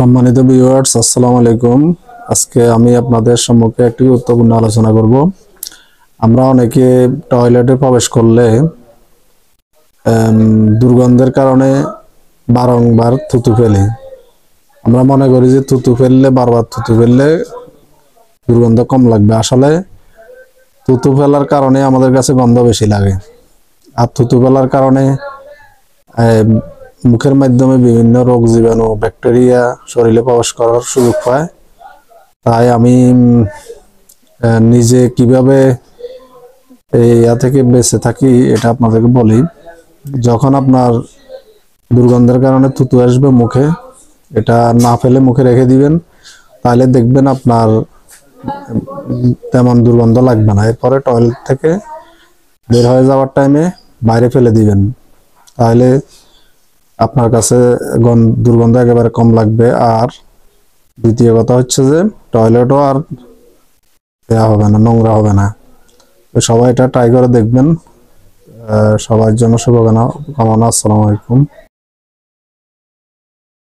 সম্মানিত ভিউয়ার্স, আসসালামু আলাইকুম। আজকে আমি আপনাদের সম্মুখে একটি গুরুত্বপূর্ণ আলোচনা করব। আমরা অনেকে টয়লেটে প্রবেশ করলে দুর্গন্ধের কারণে বারংবার থুতু ফেলি। আমরা মনে করি যে থুতু ফেললে, বারবার থুতু ফেললে দুর্গন্ধ কম লাগবে। আসলে থুতু ফেলার কারণে আমাদের কাছে গন্ধ বেশি লাগে। আর থুতু ফেলার কারণে মুখের মাধ্যমে বিভিন্ন রোগ জীবাণু, ব্যাকটেরিয়া শরীরে প্রবেশ করার সুযোগ পায়। তাই আমি নিজে কিভাবে ইয়া থেকে বেঁচে থাকি এটা আপনাদেরকে বলি। যখন আপনার দুর্গন্ধের কারণে থুতু আসবে মুখে, এটা না ফেলে মুখে রেখে দিবেন, তাহলে দেখবেন আপনার তেমন দুর্গন্ধ লাগবে না। এরপরে টয়লেট থেকে বের হয়ে যাওয়ার টাইমে বাইরে ফেলে দিবেন, তাহলে আপনার কাছে দুর্গন্ধ একেবারে কম লাগবে। আর দ্বিতীয় কথা হচ্ছে যে টয়লেটও আর দেওয়া হবে না, নোংরা হবে না। তো সবাই এটা ট্রাই করে দেখবেন। সবার জন্য শুভকামনা। আসসালামু আলাইকুম।